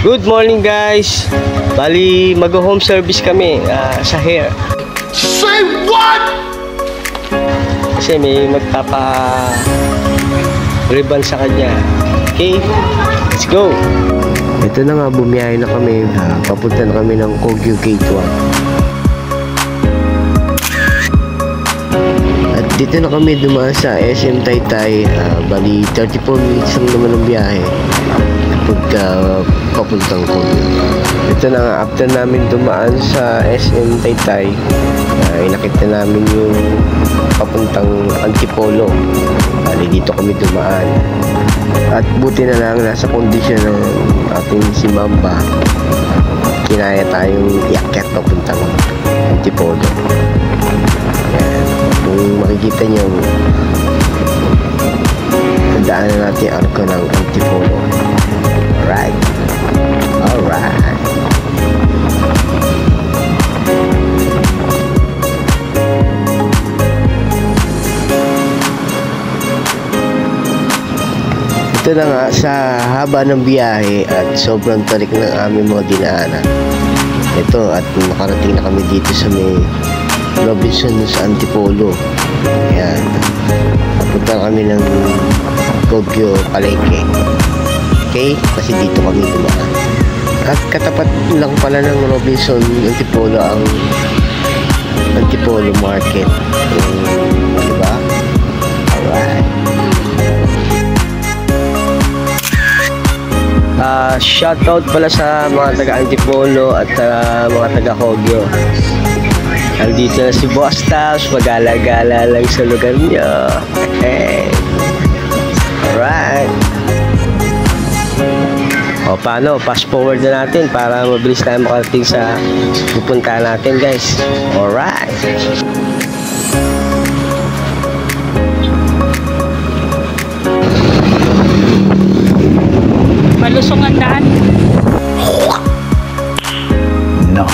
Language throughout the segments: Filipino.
Good morning guys. Bali mag-home service kami sa hair. Say what? Kasi may magpapa-ribbon sa kanya. Okay, let's go. Ito na nga, bumiyahe na kami. Papunta na kami ng Kogyo Gate 1. At dito na kami dumaan sa SM Taytay. Bali 34 minutes lang naman ang biyahe papuntang Kogyo. Ito na nga, after namin dumaan sa SM Taytay, nakita namin yung papuntang Antipolo. Bali dito kami dumaan. At buti na lang nasa kondisyon ng ating si Mamba. Kinaya tayong iakyat papuntang Antipolo. Ayan. Kung makikita nyo, daanan natin yung arko ng Antipolo. Alright. Alright. Ito na nga, sa haba ng biyahe at sobrang tarik ng aming mga dinaanan. Ito, at nakarating na kami dito sa may Robinson sa Antipolo. Ayan. Napunta kami ng Kogyo Palengke. Okay? Kasi dito kami dumaan. At katapat lang pala ng Robinson Antipolo ang Antipolo Market. Diba? Alright. Shoutout pala sa mga taga Antipolo at mga taga Kogyo. Nandito na si Boss Taos, magala-gala lang sa lugar niyo. Hey. Alright. O paano, fast forward na natin para mabilis tayo makarating sa pupuntahan natin guys. Alright. Malusong ang daan. No.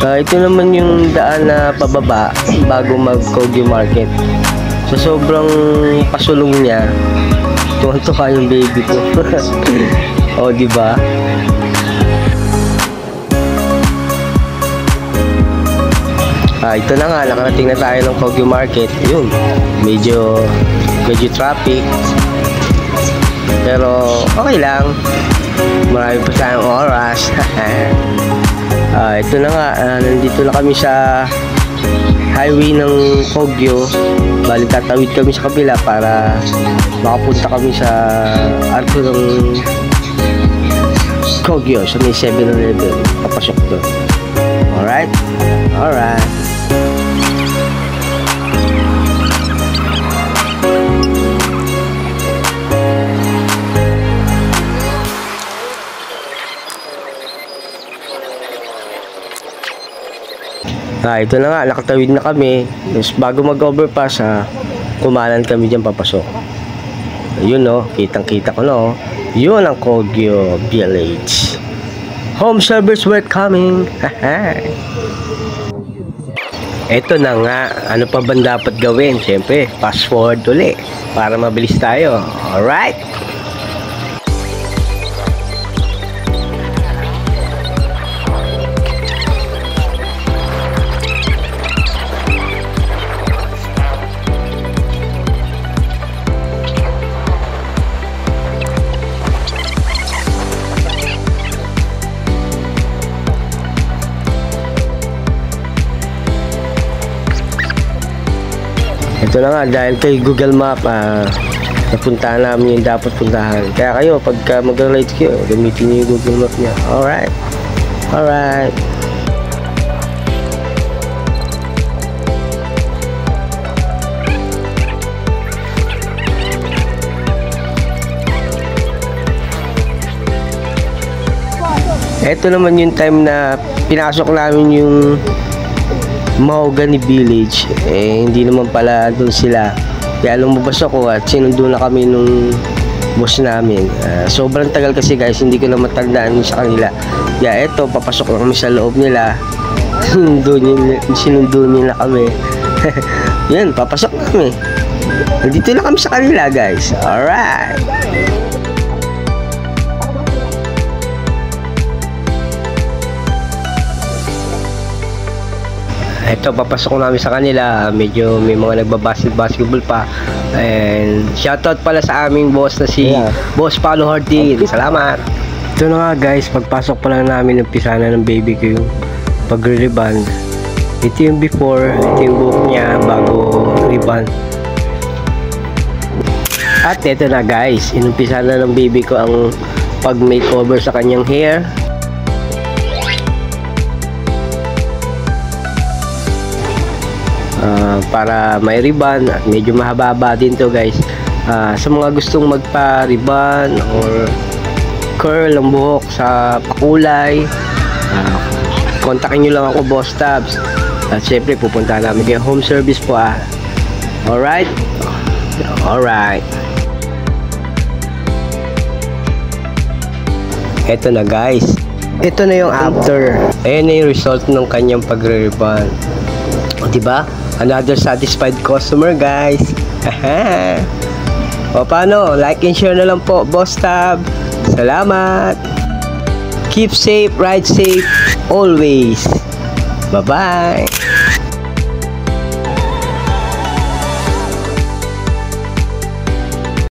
Ito naman yung daan na pababa bago mag-Kogyo Market. So sobrang pasulong niya. Tuwan-tuwa yung baby ko. O diba? Ito na nga, nakarating na tayo ng Kogyo Market. Yun, medyo traffic. Pero okay lang. Marami pa tayong oras. Ito na nga, nandito na kami sa highway ng Kogyo. Bali tatawid kami sa kabila para makapunta kami sa arko ng Kogyo sa may 7-Eleven. Papasok doon. Alright? Alright. Ito na nga, nakatawid na kami. Tapos bago mag-overpass, kumanan kami dyan papasok. Yun no, kitang-kita ko no. Yun ang Kogyo Village. Home service, we're coming. Ito na nga, ano pa ba dapat gawin? Siyempre, fast forward ulit para mabilis tayo. Alright? Ito na nga, dahil kay Google Map, napuntahan namin yung dapat puntahan. Kaya kayo, pagka mag-ride kayo, gamitin niyo yung Google Map niya. Alright. Alright. Ito naman yung time na pinasok namin yung Mahogany Village. Hindi naman pala doon sila. Kaya lumabas ako at sinundo na kami nung boss namin. Sobrang tagal kasi guys, hindi ko na matandaan sa kanila. Kaya eto, papasok na kami sa loob nila. Sinundo nila kami. Yan, papasok na kami. Nandito na kami sa kanila guys. Alright. Ito, papasok namin sa kanila. Medyo may mga nagbabasketball pa. And shoutout pala sa aming boss na si Boss Paolo Hardin. Salamat. Ito na nga guys, pagpasok pa lang namin, umpisa na ng baby ko yung pagre-reband. Ito yung before, ito yung buhok niya bago reband. At ito na guys, inumpisa na ng baby ko ang pag-makeover sa kanyang hair. Para may ribbon at medyo mahaba din to guys. Sa mga gustong magpa-ribbon or curl ang buhok sa pakulay, kontakin nyo lang ako, Boss Tabs. At syempre pupunta namin kayo, home service po. Alright? Alright. Eto na guys, ito na yung after. Ayan na yung result ng kanyang pagre-ribbon. O diba? Another satisfied customer guys. O paano? Like and share na lang po, Boss Tab. Salamat. Keep safe, ride safe always. Bye-bye.